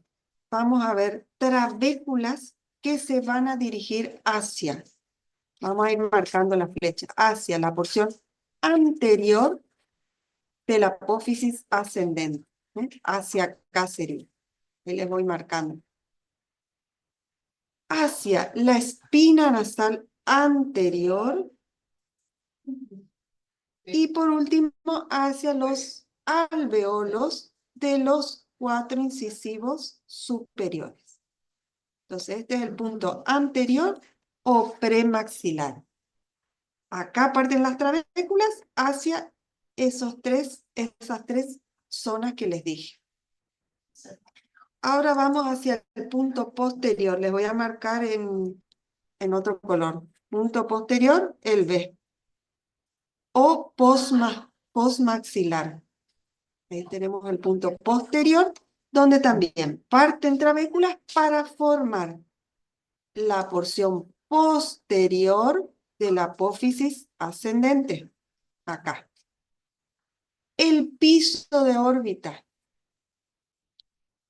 vamos a ver trabéculas que se van a dirigir hacia, vamos a ir marcando la flecha, hacia la porción anterior de la apófisis ascendente, hacia acá sería. Ahí les voy marcando. Hacia la espina nasal anterior y por último hacia los alveolos de los 4 incisivos superiores. Entonces este es el punto anterior o premaxilar. Acá parten las trabéculas hacia esas tres zonas que les dije. Ahora vamos hacia el punto posterior. Les voy a marcar en otro color. Punto posterior, el B. O posmaxilar. Ahí tenemos el punto posterior, donde también parten trabéculas para formar la porción posterior de la apófisis ascendente. Acá. El piso de órbita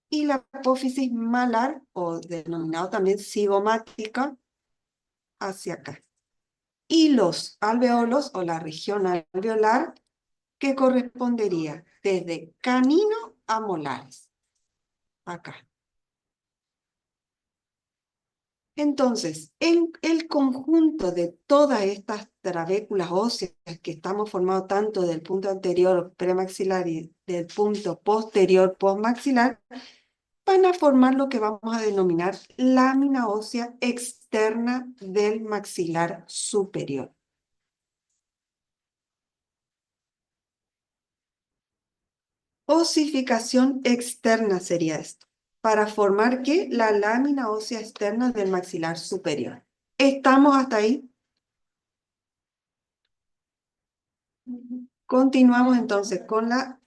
y la apófisis malar, o denominado también cigomática, hacia acá. Y los alveolos, o la región alveolar, que correspondería desde canino a molares. Acá. Entonces, en el conjunto de todas estas trabéculas óseas que estamos formados tanto del punto anterior premaxilar y del punto posterior postmaxilar, van a formar lo que vamos a denominar lámina ósea externa del maxilar superior. Osificación externa sería esto, para formar ¿qué? La lámina ósea externa del maxilar superior. ¿Estamos hasta ahí? Continuamos entonces con la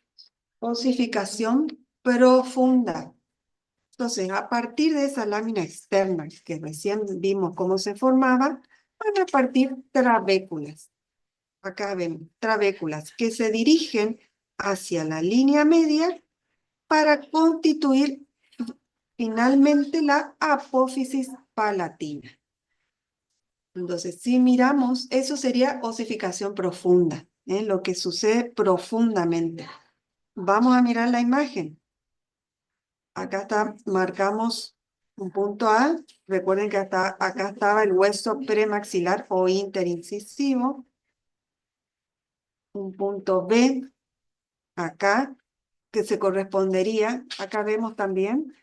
osificación profunda. Entonces, a partir de esa lámina externa que recién vimos cómo se formaba, van a partir trabéculas. Acá ven, trabéculas que se dirigen hacia la línea media para constituir finalmente la apófisis palatina. Entonces, si miramos, eso sería osificación profunda, lo que sucede profundamente. Vamos a mirar la imagen. Acá está, marcamos un punto A. Recuerden que acá estaba el hueso premaxilar o interincisivo. Un punto B, acá, que se correspondería, acá vemos también,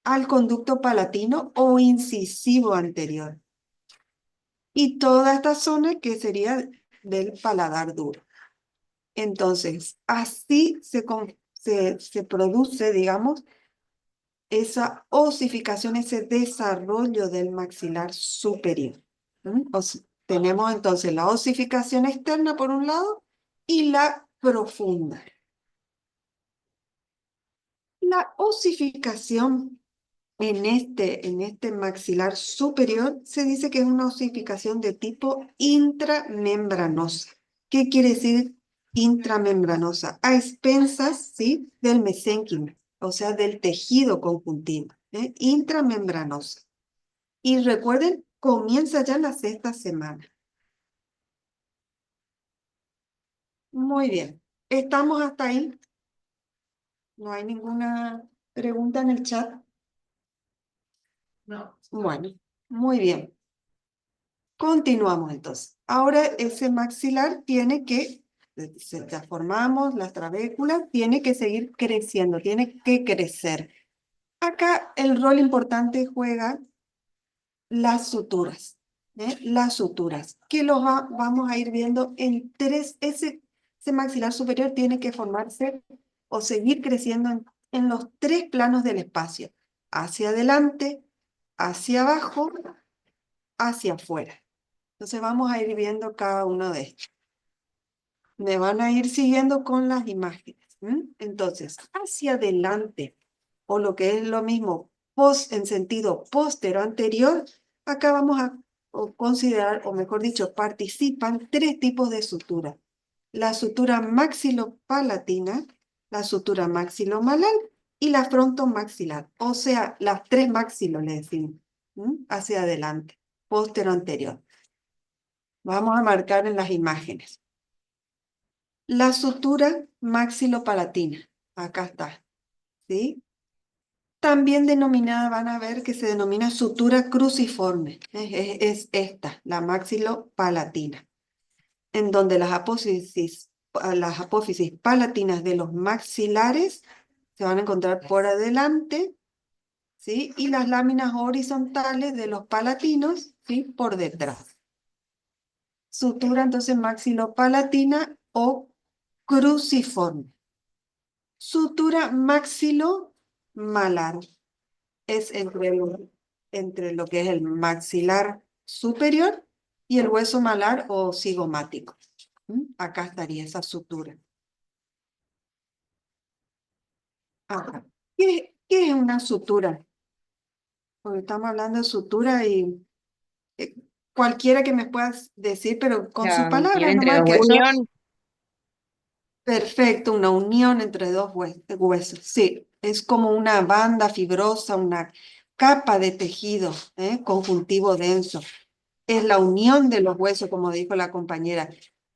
al conducto palatino o incisivo anterior. Y toda esta zona que sería del paladar duro. Entonces, así se produce, digamos, esa osificación, ese desarrollo del maxilar superior. Tenemos entonces la osificación externa por un lado y la profunda. La osificación en este maxilar superior se dice que es una osificación de tipo intramembranosa. ¿Qué quiere decir intramembranosa? A expensas, ¿sí?, del mesénquima, o sea, del tejido conjuntivo, intramembranosa. Y recuerden, comienza ya la 6ª semana. Muy bien. ¿Estamos hasta ahí? ¿No hay ninguna pregunta en el chat? No. Bueno, muy bien. Continuamos entonces. Ahora ese maxilar tiene que, ya formamos la trabécula, tiene que seguir creciendo, tiene que crecer. Acá el rol importante juega las suturas, las suturas, que vamos a ir viendo en tres. Ese maxilar superior tiene que formarse o seguir creciendo en los 3 planos del espacio, hacia adelante, hacia abajo, hacia afuera. Entonces vamos a ir viendo cada uno de estos. Me van a ir siguiendo con las imágenes. Entonces, hacia adelante, o lo que es lo mismo, en sentido postero-anterior, acá vamos a considerar, o mejor dicho, participan 3 tipos de sutura. La sutura maxilopalatina, la sutura maxilomalar y la frontomaxilar. O sea, las 3 maxilos le decimos, hacia adelante, postero-anterior. Vamos a marcar en las imágenes. La sutura maxilopalatina, acá está, ¿sí? También denominada, van a ver que se denomina sutura cruciforme, es esta, la maxilopalatina, en donde las apófisis palatinas de los maxilares se van a encontrar por adelante, ¿sí? Y las láminas horizontales de los palatinos, ¿sí?, por detrás. Sutura entonces maxilopalatina o cruciforme. Sutura maxilomalar es entre lo que es el maxilar superior y el hueso malar o cigomático. Acá estaría esa sutura. Ajá. ¿Qué es una sutura? Porque estamos hablando de sutura y cualquiera que me puedas decir, pero con sus La unión palabras entre nomás. dos huesos. Unión, Perfecto, una unión entre 2 huesos. Sí, es como una banda fibrosa, una capa de tejido conjuntivo denso. Es la unión de los huesos, como dijo la compañera.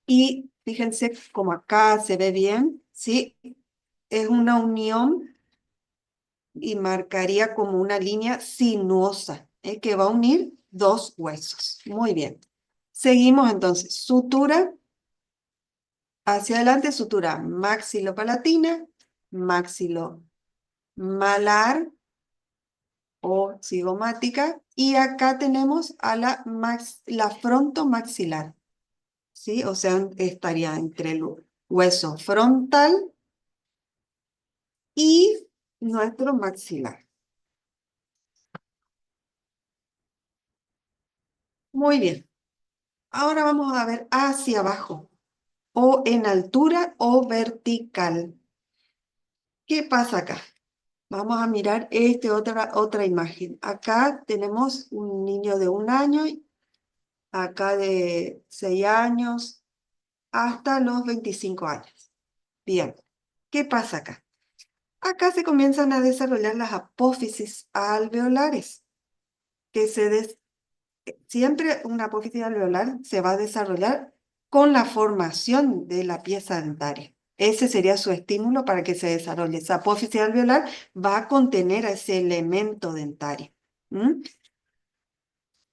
Y fíjense como acá se ve bien, ¿sí? Es una unión y marcaría como una línea sinuosa que va a unir 2 huesos. Muy bien. Seguimos entonces. Sutura. Hacia adelante, sutura maxilopalatina, maxilomalar o cigomática. Y acá tenemos a la frontomaxilar, ¿sí? O sea, estaría entre el hueso frontal y nuestro maxilar. Muy bien. Ahora vamos a ver hacia abajo, o en altura o vertical. ¿Qué pasa acá? Vamos a mirar otra imagen. Acá tenemos un niño de 1 año, acá de 6 años, hasta los 25 años. Bien, ¿qué pasa acá? Acá se comienzan a desarrollar las apófisis alveolares, que siempre una apófisis alveolar se va a desarrollar con la formación de la pieza dentaria. Ese sería su estímulo para que se desarrolle. Esa apófisis alveolar va a contener a ese elemento dentario.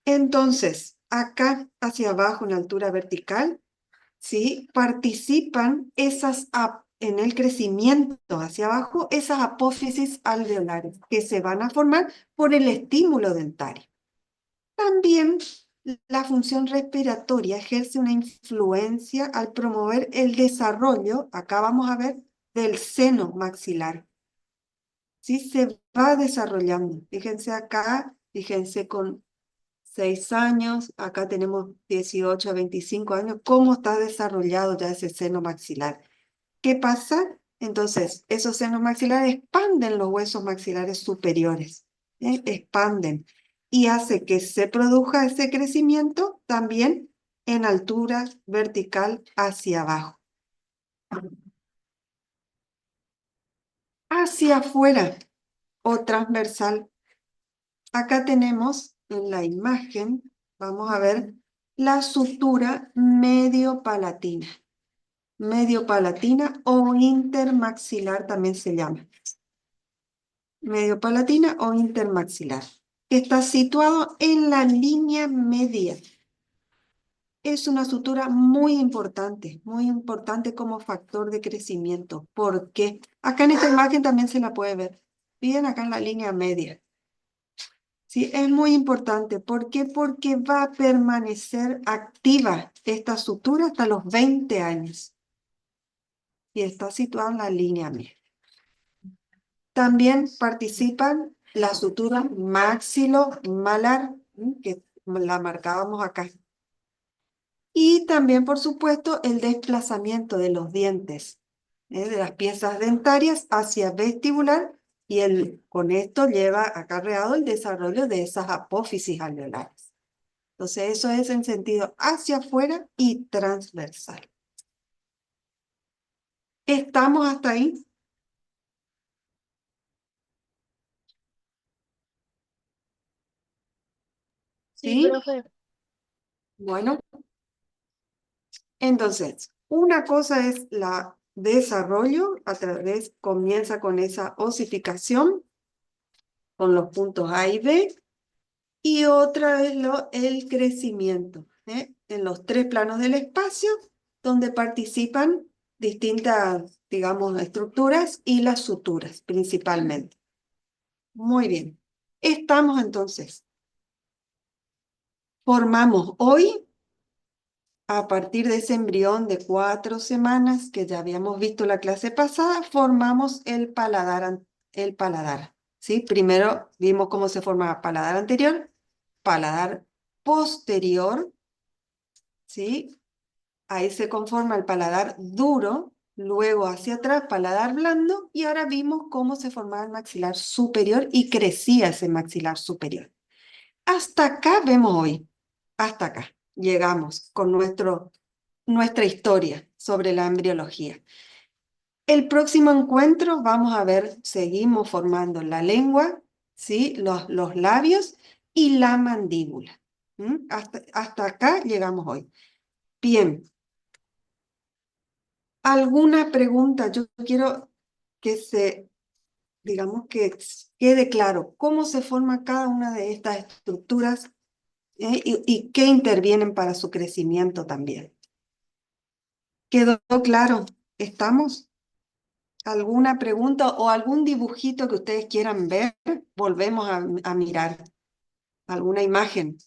Entonces, acá hacia abajo en altura vertical, ¿sí?, participan en el crecimiento hacia abajo esas apófisis alveolares que se van a formar por el estímulo dentario. También la función respiratoria ejerce una influencia al promover el desarrollo, acá vamos a ver, del seno maxilar. Sí, se va desarrollando. Fíjense acá, fíjense con 6 años, acá tenemos 18 a 25 años, cómo está desarrollado ya ese seno maxilar. ¿Qué pasa? Entonces, esos senos maxilares expanden los huesos maxilares superiores. expanden y hace que se produzca ese crecimiento también en altura vertical hacia abajo. Hacia afuera o transversal. Acá tenemos en la imagen, vamos a ver, la sutura mediopalatina. Mediopalatina o intermaxilar también se llama. Mediopalatina o intermaxilar. Está situado en la línea media. Es una sutura muy importante como factor de crecimiento. ¿Por qué? Acá en esta imagen también se la puede ver. Bien, acá en la línea media. Sí, es muy importante. ¿Por qué? Porque va a permanecer activa esta sutura hasta los 20 años. Y está situada en la línea media. También participan la sutura maxilomalar, que la marcábamos acá. Y también, por supuesto, el desplazamiento de los dientes, de las piezas dentarias hacia vestibular, y con esto lleva acarreado el desarrollo de esas apófisis alveolares. Entonces, eso es en sentido hacia afuera y transversal. ¿Estamos hasta ahí? Sí, ¿Sí? profe. Bueno, entonces, una cosa es la desarrollo, comienza con esa osificación, con los puntos A y B, y otra es el crecimiento, en los 3 planos del espacio, donde participan distintas, digamos, estructuras y las suturas, principalmente. Muy bien. Estamos entonces. Formamos hoy, a partir de ese embrión de 4 semanas, que ya habíamos visto la clase pasada, formamos el paladar, ¿sí? Primero vimos cómo se formaba paladar anterior, paladar posterior, ¿sí? Ahí se conforma el paladar duro, luego hacia atrás paladar blando, y ahora vimos cómo se formaba el maxilar superior y crecía ese maxilar superior. Hasta acá vemos hoy, hasta acá llegamos con nuestra historia sobre la embriología. El próximo encuentro vamos a ver, seguimos formando la lengua, ¿sí? Los labios y la mandíbula. Hasta acá llegamos hoy. Bien. ¿Alguna pregunta? Yo quiero que digamos que quede claro cómo se forma cada una de estas estructuras, y qué intervienen para su crecimiento también. ¿Quedó claro? ¿Estamos? ¿Alguna pregunta o algún dibujito que ustedes quieran ver? Volvemos a mirar. ¿Alguna imagen?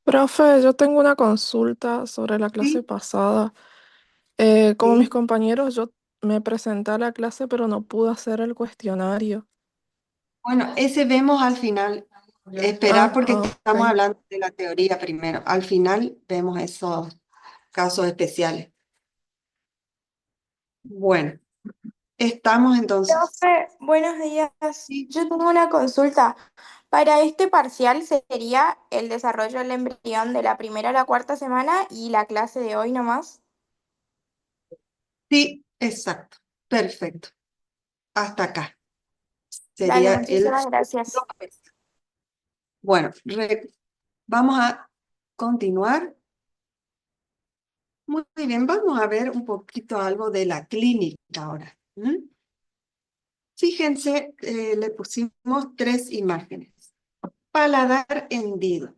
Profe, yo tengo una consulta sobre la clase Sí, pasada. Como mis sí. compañeros, yo me presenté a la clase, pero no pude hacer el cuestionario. Bueno, ese vemos al final. Esperar porque estamos Ok. hablando de la teoría primero. Al final vemos esos casos especiales. Bueno, estamos entonces. Profe, buenos días. Sí. Yo tengo una consulta. Para este parcial sería el desarrollo del embrión de la primera a la cuarta semana y la clase de hoy nomás. Sí, exacto. Perfecto. Hasta acá. Dale, Sería el muchísimas segundo gracias. parcial. Bueno, vamos a continuar. Muy bien, vamos a ver un poquito algo de la clínica ahora. Fíjense, le pusimos 3 imágenes. Paladar hendido.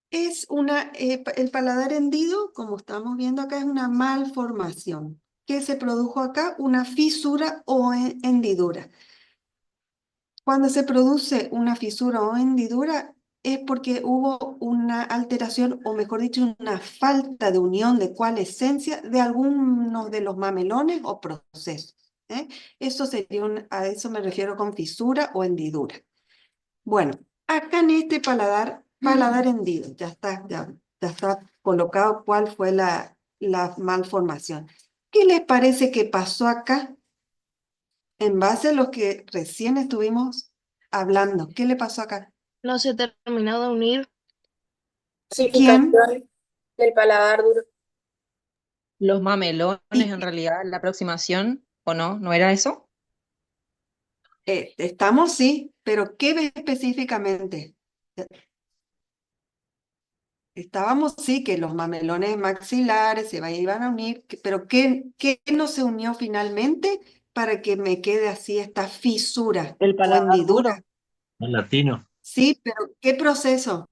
El paladar hendido, como estamos viendo acá, es una malformación. ¿Qué se produjo acá? Una fisura o hendidura. Cuando se produce una fisura o hendidura es porque hubo una alteración, o mejor dicho, una falta de unión de coalescencia de algunos de los mamelones o procesos. Eso sería a eso me refiero con fisura o hendidura. Bueno, acá en este paladar hendido, ya está colocado cuál fue la malformación. ¿Qué les parece que pasó acá? En base a lo que recién estuvimos hablando, ¿qué le pasó acá? No se terminó de unir. ¿Quién? Clasificación del paladar duro. Los mamelones, Y en realidad, la aproximación, ¿o no? ¿No era eso? estamos, sí, pero ¿qué ve específicamente? Estábamos, sí, que los mamelones maxilares iban a unir, pero ¿qué no se unió finalmente para que me quede así esta fisura El o paladar duro. hendidura? En latino. Sí, pero ¿qué proceso?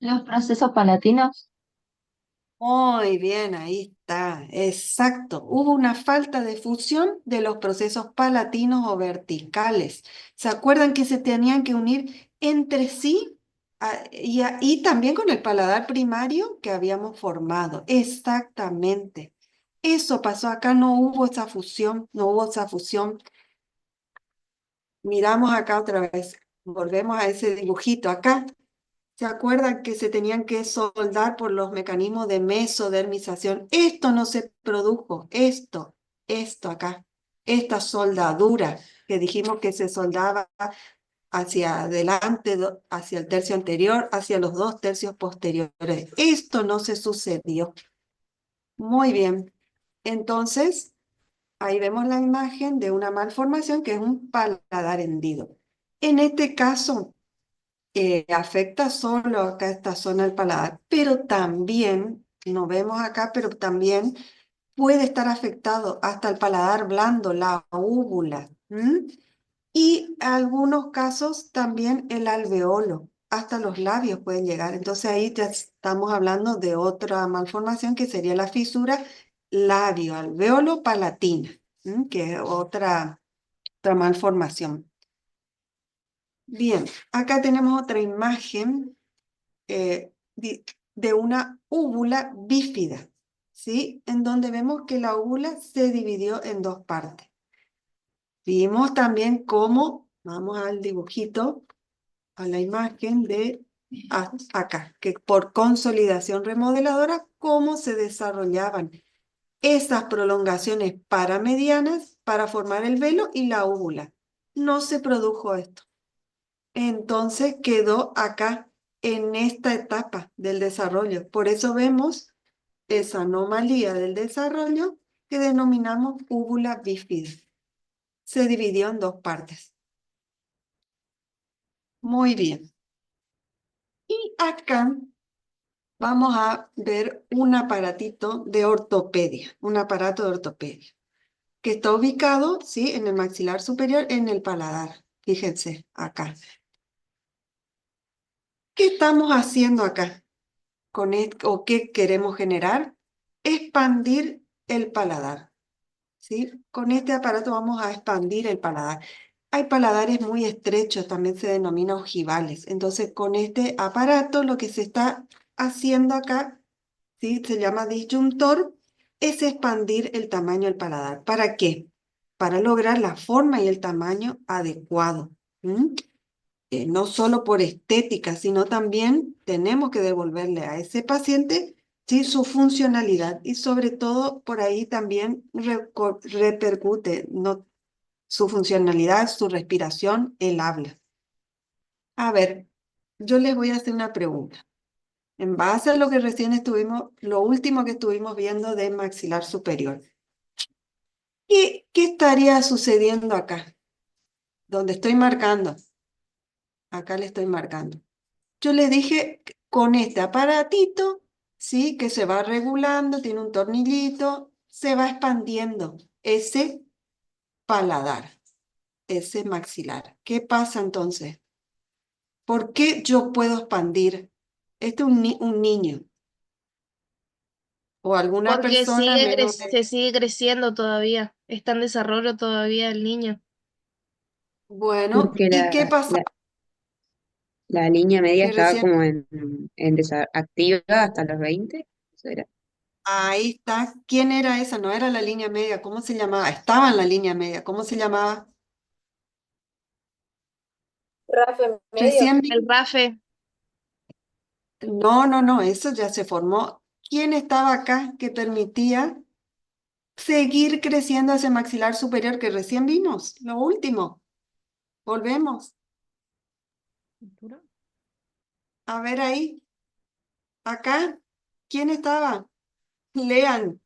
Los procesos palatinos. Muy bien, ahí está, exacto. Hubo una falta de fusión de los procesos palatinos o verticales. ¿Se acuerdan que se tenían que unir entre sí? Y también con el paladar primario que habíamos formado. Exactamente. Eso pasó acá, no hubo esa fusión, no hubo esa fusión. Miramos acá otra vez, volvemos a ese dibujito acá. ¿Se acuerdan que se tenían que soldar por los mecanismos de mesodermización? Esto no se produjo, esto acá, esta soldadura que dijimos que se soldaba hacia adelante, hacia el tercio anterior, hacia los dos tercios posteriores. Esto no se sucedió. Muy bien. Entonces, ahí vemos la imagen de una malformación que es un paladar hendido. En este caso, afecta solo acá esta zona del paladar, pero también, no vemos acá, pero también puede estar afectado hasta el paladar blando, la úvula, ¿m? Y en algunos casos también el alveolo, hasta los labios pueden llegar. Entonces ahí ya estamos hablando de otra malformación que sería la fisura labio-alveolo palatina, que es otra malformación. Bien, acá tenemos otra imagen de una úvula bífida, ¿sí? En donde vemos que la úvula se dividió en dos partes. Vimos también cómo, vamos al dibujito, a la imagen de acá, que por consolidación remodeladora, cómo se desarrollaban esas prolongaciones paramedianas para formar el velo y la úvula. No se produjo esto. Entonces quedó acá en esta etapa del desarrollo. Por eso vemos esa anomalía del desarrollo que denominamos úvula bífida. Se dividió en dos partes. Muy bien. Y acá vamos a ver un aparatito de ortopedia, un aparato de ortopedia, que está ubicado, ¿sí?, en el maxilar superior, en el paladar. Fíjense acá. ¿Qué estamos haciendo acá? ¿O qué queremos generar? Expandir el paladar, ¿sí? Con este aparato vamos a expandir el paladar. Hay paladares muy estrechos, también se denomina ojivales. Entonces, con este aparato lo que se está haciendo acá, ¿sí?, se llama disyuntor, es expandir el tamaño del paladar. ¿Para qué? Para lograr la forma y el tamaño adecuado. No solo por estética, sino también tenemos que devolverle a ese paciente, ¿sí?, su funcionalidad y sobre todo por ahí también repercute, ¿no?, su funcionalidad, su respiración, el habla. A ver, yo les voy a hacer una pregunta. En base a lo que recién estuvimos, lo último que estuvimos viendo de maxilar superior, ¿qué estaría sucediendo acá? Donde estoy marcando. Acá le estoy marcando. Yo les dije, con este aparatito, ¿sí?, que se va regulando, tiene un tornillito, se va expandiendo ese paladar, ese maxilar. ¿Qué pasa entonces? ¿Por qué yo puedo expandir? Este es un niño o alguna Porque persona menos se sigue creciendo todavía. Está en desarrollo todavía el niño. bueno, Porque ¿y qué pasa? la línea media Que estaba recién, como activa hasta los 20. Eso era. ahí está. ¿Quién era esa? No era la línea media, ¿cómo se llamaba? Estaba en la línea media, ¿cómo se llamaba? Rafe medio. Recién El RAFE, no, eso ya se formó. ¿Quién estaba acá que permitía seguir creciendo hacia el maxilar superior que recién vimos, lo último. Volvemos. A ver ahí, acá, ¿quién estaba? Lean.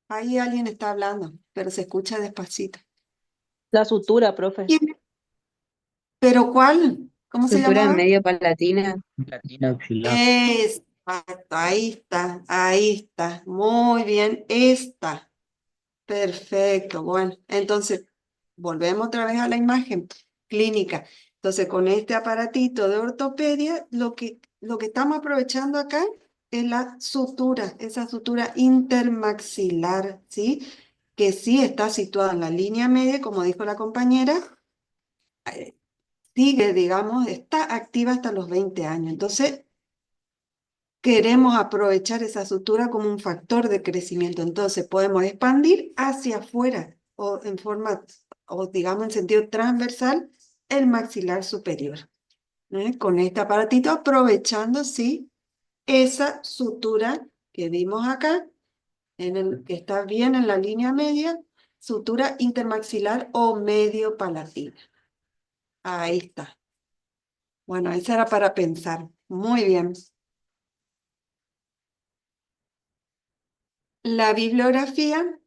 Ahí alguien está hablando, pero se escucha despacito. La sutura, profe. ¿Quién? ¿Pero cuál? ¿Cómo se Sutura en llamaba? medio palatina. Latina auxiliar. Exacto, ahí está. Muy bien, esta. Perfecto, bueno, entonces volvemos otra vez a la imagen clínica. Entonces, con este aparatito de ortopedia, lo que estamos aprovechando acá es la sutura, esa sutura intermaxilar, ¿sí? Que sí está situada en la línea media, como dijo la compañera, sigue, digamos, está activa hasta los 20 años. Entonces, queremos aprovechar esa sutura como un factor de crecimiento. Entonces, podemos expandir hacia afuera o en forma, o digamos en sentido transversal, el maxilar superior. Con este aparatito, aprovechando, sí, esa sutura que vimos acá, que está bien en la línea media, sutura intermaxilar o medio palatina. Ahí está. Bueno, esa era para pensar. Muy bien. La bibliografía,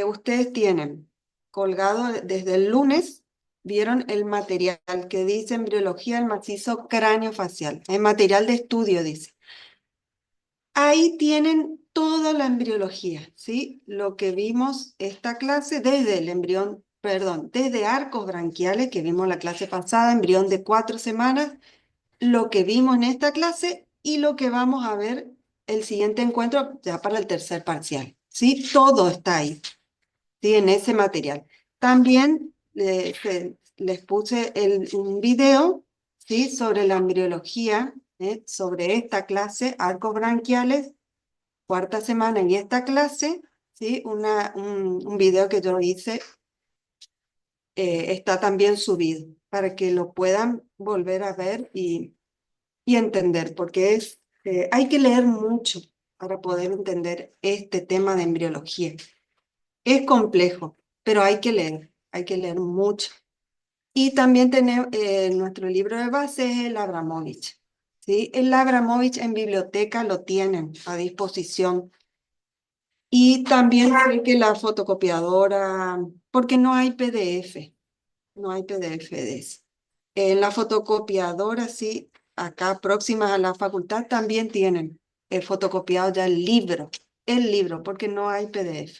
ustedes tienen colgado desde el lunes, vieron el material que dice embriología del macizo craneofacial, el material de estudio dice. Ahí tienen toda la embriología, ¿sí? Lo que vimos esta clase desde el embrión, perdón, desde arcos branquiales que vimos la clase pasada, embrión de 4 semanas, lo que vimos en esta clase y lo que vamos a ver el siguiente encuentro ya para el tercer parcial. ¿Sí? Todo está ahí, ¿sí? En ese material. También les puse un video, ¿sí? Sobre la embriología, sobre esta clase, arcos branquiales, 4ª semana y esta clase, ¿sí? Un video que yo hice está también subido para que lo puedan volver a ver y entender, porque hay que leer mucho para poder entender este tema de embriología. Es complejo, pero hay que leer mucho. Y también tenemos nuestro libro de base es el Abramovich. ¿Sí? El Abramovich en biblioteca lo tienen a disposición. Y también sé que la fotocopiadora, porque no hay PDF, no hay PDF de eso. En la fotocopiadora, sí, acá próximas a la facultad también tienen fotocopiado ya el libro, porque no hay PDF.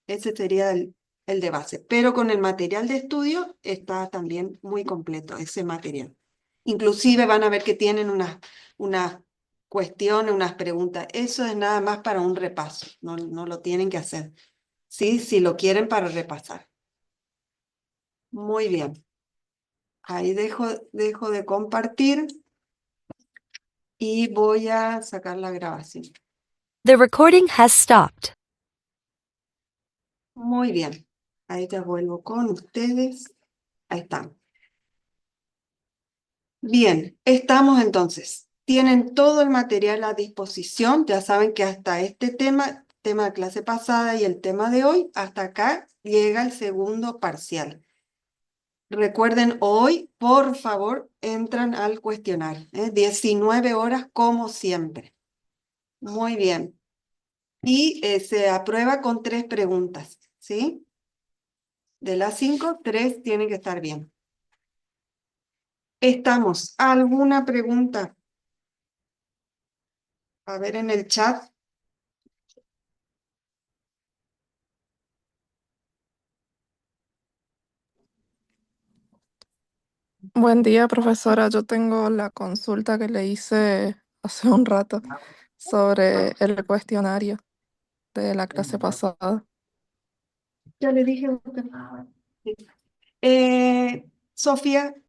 Ese sería el de base. Pero con el material de estudio está también muy completo ese material. Inclusive van a ver que tienen unas cuestiones, unas preguntas. Eso es nada más para un repaso, no lo tienen que hacer. Sí, si lo quieren para repasar. Muy bien. Ahí dejo de compartir y voy a sacar la grabación. The recording has stopped. Muy bien. Ahí ya vuelvo con ustedes. Ahí están. Bien, estamos entonces. Tienen todo el material a disposición. Ya saben que hasta este tema de clase pasada y el tema de hoy, hasta acá llega el segundo parcial. Recuerden, hoy, por favor, entran al cuestionario. 19 horas como siempre. Muy bien. Y se aprueba con 3 preguntas, ¿sí? De las 5, 3 tienen que estar bien. ¿Estamos? ¿Alguna pregunta? A ver en el chat. Buen día, profesora. Yo tengo la consulta que le hice hace un rato sobre el cuestionario de la clase pasada. Ya le dije. Sí. Sofía,